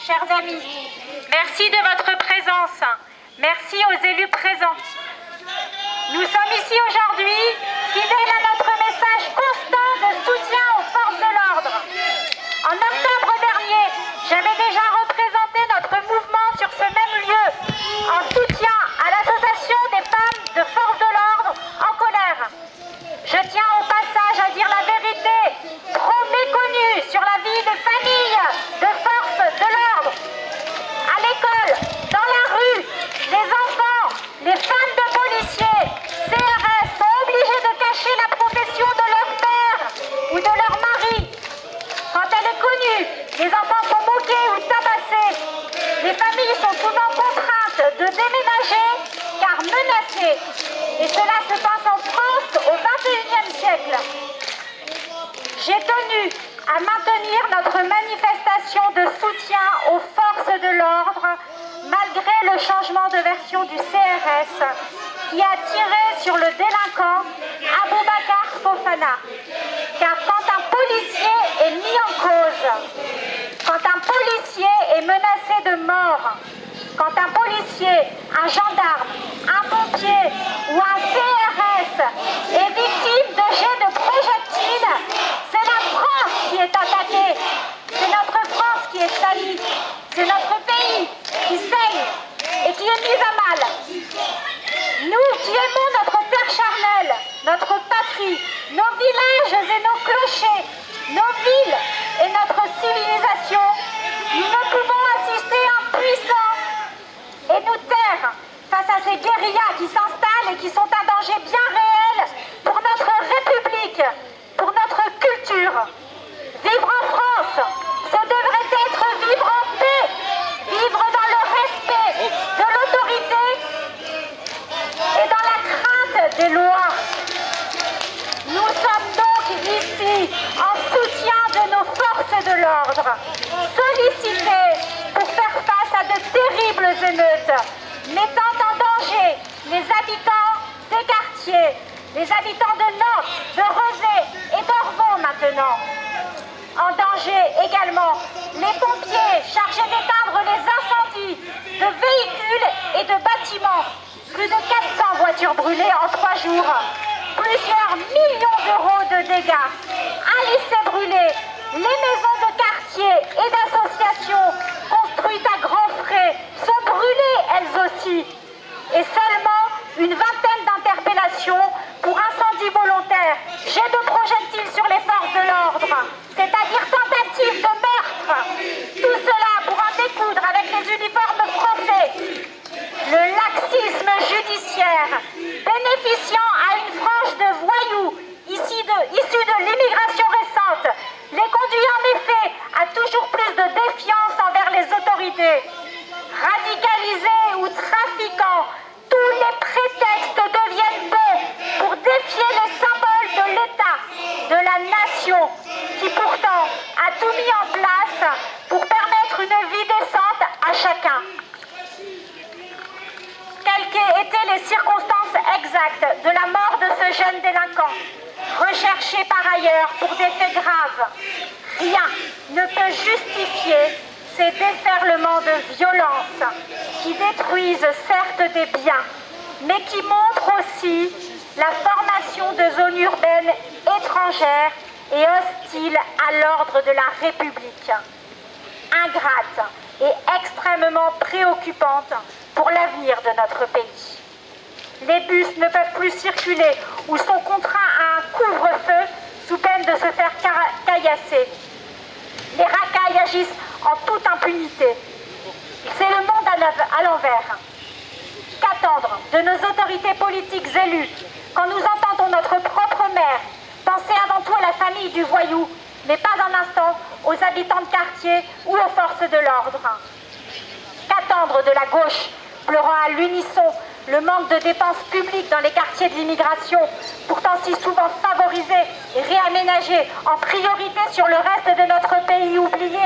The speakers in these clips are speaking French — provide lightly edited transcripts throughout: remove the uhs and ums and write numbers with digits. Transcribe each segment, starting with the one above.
chers amis, merci de votre présence. Merci aux élus présents. Nous sommes ici aujourd'hui, fidèles à notre message constant de soutien aux forces de l'ordre. En octobre dernier, j'avais déjà représenté notre mouvement sur ce même lieu, en soutien à l'association des femmes de forces de l'ordre en colère. Je tiens au passage à dire la vérité, trop méconnue sur la vie des familles de forces de l'ordre. À l'école, dans la rue, les enfants, les femmes de policiers, CRS sont obligés de cacher la profession de leur père ou de leur mari. Quand elle est connue, les enfants sont moqués ou tabassés. Les familles sont souvent contraintes de déménager car menacées. Et cela se passe en France au XXIe siècle. J'ai tenu à maintenir notre manifestation de soutien aux forces de l'ordre malgré le changement de version du CRS qui a tiré sur le délinquant Aboubacar Fofana. Car quand un policier est mis en cause, quand un policier est menacé de mort, quand un policier, un gendarme, un pompier ou un CRS est victime de jets de projectiles, c'est la France qui est attaquée. C'est notre France qui est salie. C'est notre pays qui saigne et qui est mis à mal. Nous qui aimons notre terre charnelle, notre patrie, nos villages et nos clochers, nos villes et notre civilisation, nous ne pouvons assister impuissants et nous taire face à ces guérillas qui s'installent et qui sont un danger bien réel pour notre République, pour notre culture. Vivre en France, ce devrait être vivre en paix, vivre dans le respect de l'autorité et dans la crainte des lois. Nous sommes donc ici en soutien de nos forces de l'ordre, sollicités pour faire face à de terribles émeutes, mettant en danger les habitants des quartiers, les habitants de Nantes, de Rezé et d'Orvon maintenant. En danger également les pompiers chargés d'éteindre les incendies de véhicules et de bâtiments. Plus de 400 voitures brûlées en 3 jours. Plusieurs millions d'euros de dégâts. Un lycée brûlé. Les maisons de quartier et d'associations construites à grands frais sont brûlées elles aussi. Et seulement une vingtaine d'interpellations pour incendie volontaire, jet de projectiles sur les forces de l'ordre, c'est-à-dire tentative de meurtre. Tout cela pour en découdre avec les uniformes français. Le laxisme judiciaire bénéficiant à une frange de voyous issus de l'immigration récente les conduit en effet à toujours plus de défiance envers les autorités. Radicalisés ou trafiquants, tous les prétextes deviennent bons pour défier les symboles de l'État, de la nation, qui pourtant a tout mis en place pour permettre une vie décente à chacun. Quelles qu'aient été les circonstances exactes de la mort de ce jeune délinquant, recherché par ailleurs pour des faits graves, rien ne peut justifier ces déferlements de violence qui détruisent certes des biens, mais qui montrent aussi la formation de zones urbaines étrangères et hostiles à l'ordre de la République. Ingrate et extrêmement préoccupante pour l'avenir de notre pays. Les bus ne peuvent plus circuler ou sont contraints à un couvre-feu sous peine de se faire caillasser. Les racailles agissent en toute impunité. C'est le monde à l'envers. Qu'attendre de nos autorités politiques élues quand nous entendons notre propre maire penser avant tout à la famille du voyou, mais pas un instant aux habitants de quartier ou aux forces de l'ordre? Qu'attendre de la gauche, pleurant à l'unisson le manque de dépenses publiques dans les quartiers de l'immigration, pourtant si souvent favorisés et réaménagés en priorité sur le reste de notre pays oublié?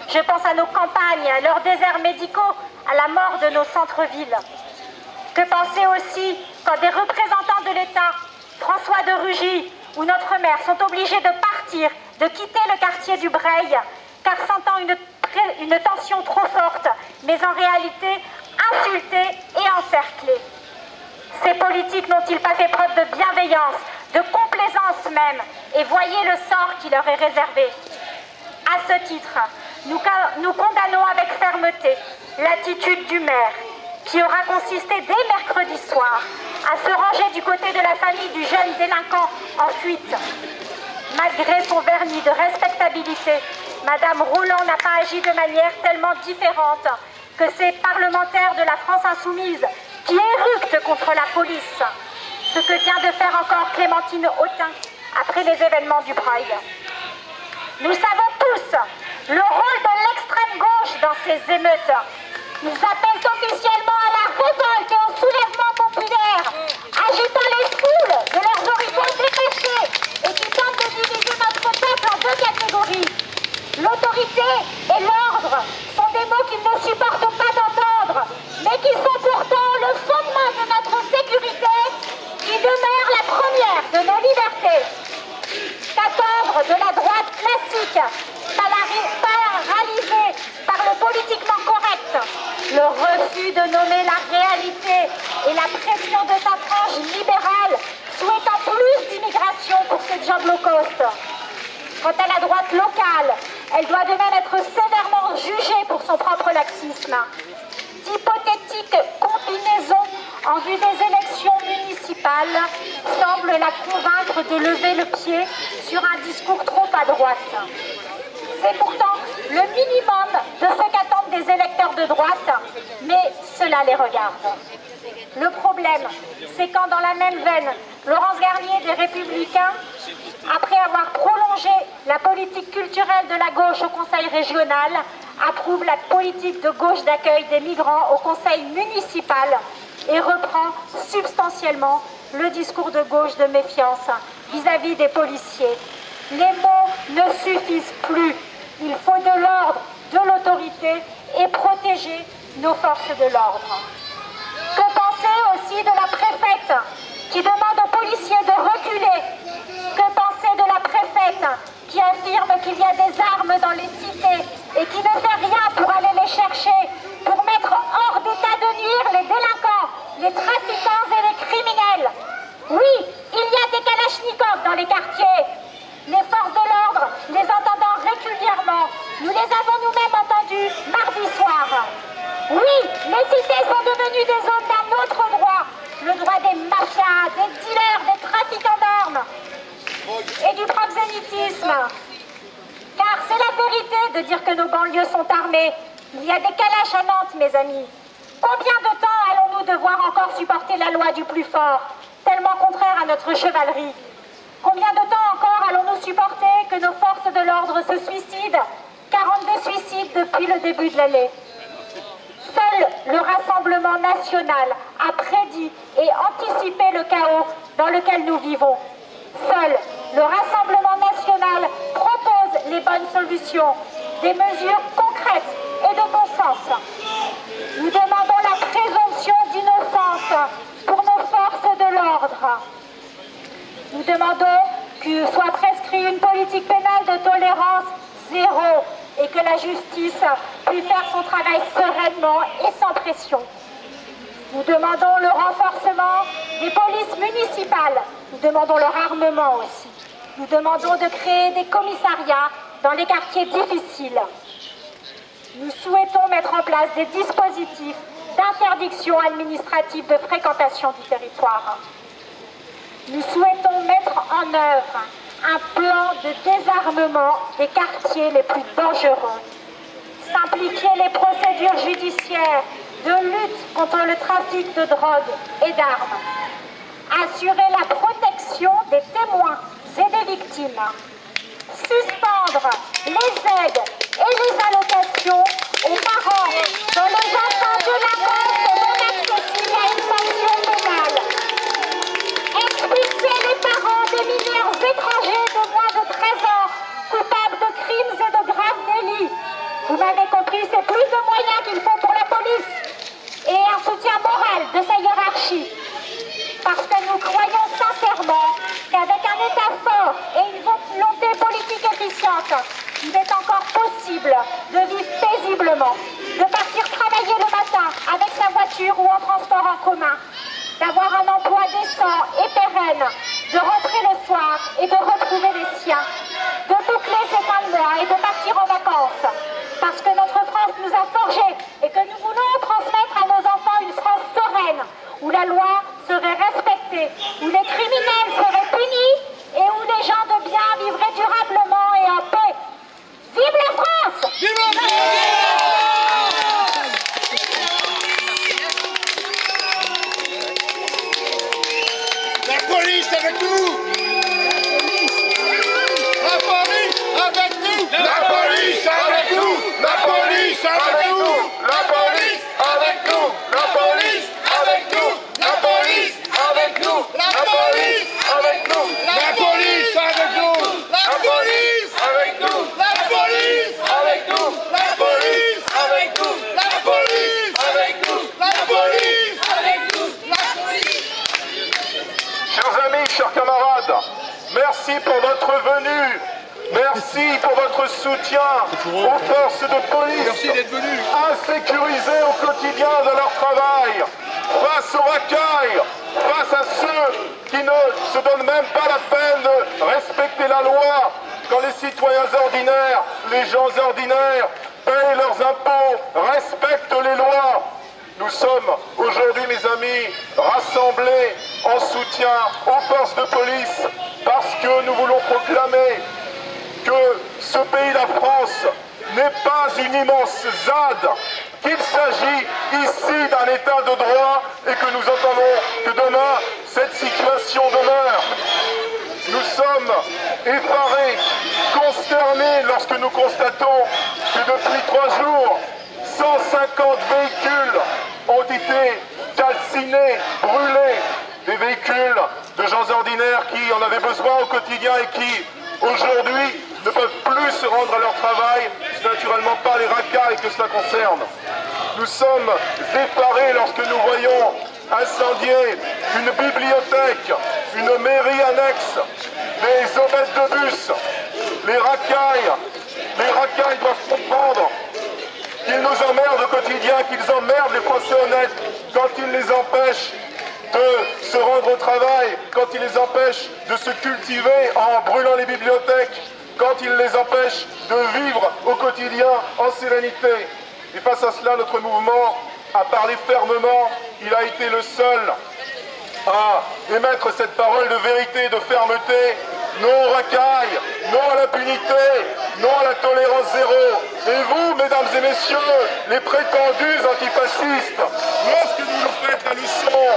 Je pense à nos campagnes, à leurs déserts médicaux, à la mort de nos centres-villes. Que penser aussi quand des représentants de l'État, François de Rugy ou notre maire, sont obligés de partir, de quitter le quartier du Breil, car sentant une une tension trop forte, mais en réalité insultés et encerclés. Ces politiques n'ont-ils pas fait preuve de bienveillance, de complaisance même, et voyez le sort qui leur est réservé. À ce titre, nous condamnons avec fermeté l'attitude du maire, qui aura consisté dès mercredi soir à se ranger du côté de la famille du jeune délinquant en fuite. Malgré son vernis de respectabilité, Madame Roland n'a pas agi de manière tellement différente que ces parlementaires de la France insoumise qui éructent contre la police, ce que vient de faire encore Clémentine Autain après les événements du Pride. Nous savons tous le rôle de l'extrême gauche dans ces émeutes. Ils appellent officiellement à la révolte et au soulèvement populaire, agitant les foules de leurs horizons dépêchés et qui tentent de diviser notre peuple en deux catégories. L'autorité et l'ordre sont des mots qu'ils ne supportent pas d'entendre, mais qui sont pourtant le fondement de notre sécurité, qui demeure la première de nos libertés. Qu'attendre de la droite classique, paralysée par le politiquement correct, le refus de nommer la réalité et la pression de sa frange libérale souhaitant plus d'immigration pour ce job low cost. Quant à la droite locale, elle doit de même être sévèrement jugée pour son propre laxisme. D'hypothétiques combinaisons en vue des élections municipales semblent la convaincre de lever le pied sur un discours trop à droite. C'est pourtant le minimum de ce qu'attendent des électeurs de droite, mais cela les regarde. Le problème, c'est quand dans la même veine, Laurence Garnier des Républicains, après avoir prolongé la politique culturelle de la gauche au Conseil régional, approuve la politique de gauche d'accueil des migrants au Conseil municipal et reprend substantiellement le discours de gauche de méfiance vis-à-vis des policiers. Les mots ne suffisent plus. Il faut de l'ordre, de l'autorité et protéger nos forces de l'ordre. Que penser aussi de la préfète qui demande aux policiers de reculer? Que penser de la préfète qui affirme qu'il y a des armes dans les cités et qui ne fait rien pour aller les chercher, pour mettre hors d'état de nuire les délinquants, les trafiquants et les criminels? Oui, il y a des kalachnikovs dans les quartiers. Les forces de l'ordre, les entendant régulièrement, nous les avons nous-mêmes entendus mardi soir. Oui, les cités sont devenues des zones d'un autre droit, le droit des mafias, des dealers, des trafiquants d'armes et du proxénétisme. Car c'est la vérité de dire que nos banlieues sont armées. Il y a des calaches à Nantes, mes amis. Combien de temps allons-nous devoir encore supporter la loi du plus fort, tellement contraire à notre chevalerie? Combien de temps encore allons-nous supporter que nos forces de l'ordre se suicident? 42 suicides depuis le début de l'année. Seul le Rassemblement national a prédit et anticipé le chaos dans lequel nous vivons. Seul le Rassemblement national propose les bonnes solutions, des mesures concrètes et de bon sens. Nous demandons la présomption d'innocence pour nos forces de l'ordre. Nous demandons que soit prescrite une politique pénale de tolérance zéro et que la justice puisse faire son travail sereinement et sans pression. Nous demandons le renforcement des polices municipales. Nous demandons leur armement aussi. Nous demandons de créer des commissariats dans les quartiers difficiles. Nous souhaitons mettre en place des dispositifs d'interdiction administrative de fréquentation du territoire. Nous souhaitons mettre en œuvre un plan de désarmement des quartiers les plus dangereux, simplifier les procédures judiciaires de lutte contre le trafic de drogue et d'armes, assurer la protection des témoins et des victimes, suspendre les aides et les allocations aux parents dont les enfants délinquants sont non accessibles à une sanction pénale, expulser les parents des mineurs étrangers de moins de 13 ans coupables de crimes et de graves délits. Vous m'avez compris, c'est plus de moyens qu'il faut pour la police et un soutien moral de sa hiérarchie. Parce que nous croyons sincèrement qu'avec un État fort et une volonté politique efficiente, il est encore possible de vivre paisiblement indépendant, de partir travailler le matin avec sa voiture ou en transport en commun, d'avoir un emploi décent et pérenne, de rentrer le soir et de retrouver les siens, de boucler ses fins de mois et de partir en vacances, parce que notre France nous a forgés et que nous voulons transmettre à nos enfants une France sereine, où la loi serait respectée, où les criminels seraient punis et où les gens de bien vivraient durablement et en paix. Vive la France! Vive la France! La police avec nous! La police avec nous! La police avec nous! La police avec nous! La police avec nous! La police avec nous! La police avec nous! La police avec nous! La police avec nous! La police avec nous! La police avec nous! La police avec nous! La police avec nous! La police avec nous! La police! Chers amis, chers camarades, merci pour votre venue. Merci pour votre soutien aux forces de police. Merci d'être venus. Insécurisées au quotidien de leur travail, face aux racailles, face à ceux qui ne se donnent même pas la peine de respecter la loi, quand les citoyens ordinaires, les gens ordinaires, payent leurs impôts, respectent les lois. Nous sommes aujourd'hui, mes amis, rassemblés en soutien aux forces de police parce que nous voulons proclamer que ce pays, la France, n'est pas une immense ZAD, qu'il s'agit ici d'un état de droit et que nous entendons que demain, cette situation demeure. Nous sommes effarés, consternés lorsque nous constatons que depuis 3 jours, 150 véhicules ont été calcinés, brûlés, des véhicules de gens ordinaires qui en avaient besoin au quotidien et qui, aujourd'hui, ne peuvent plus se rendre à leur travail, c'est naturellement pas les racailles que cela concerne. Nous sommes effarés lorsque nous voyons incendier une bibliothèque, une mairie annexe, des aubettes de bus. Les racailles doivent comprendre qu'ils nous emmerdent au quotidien, qu'ils emmerdent les Français honnêtes quand ils les empêchent de se rendre au travail, quand ils les empêchent de se cultiver en brûlant les bibliothèques, quand ils les empêchent de vivre au quotidien en sérénité. Et face à cela, notre mouvement a parlé fermement, il a été le seul à émettre cette parole de vérité et de fermeté. Non aux racailles, non à l'impunité, non à la tolérance zéro. Et vous, mesdames et messieurs, les prétendus antifascistes, lorsque vous nous faites la leçon,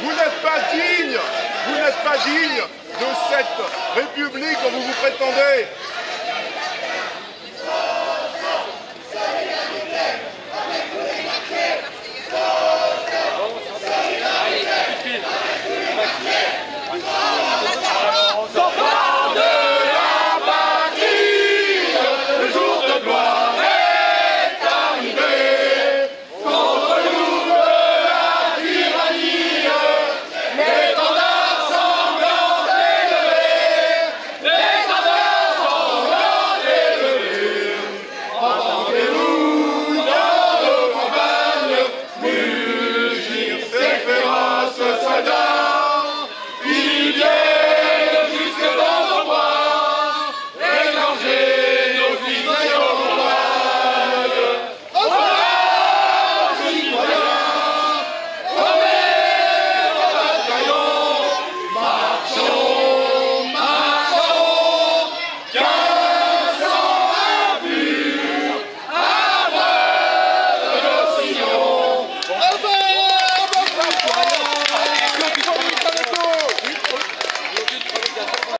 Vous n'êtes pas digne de cette République dont vous vous prétendez.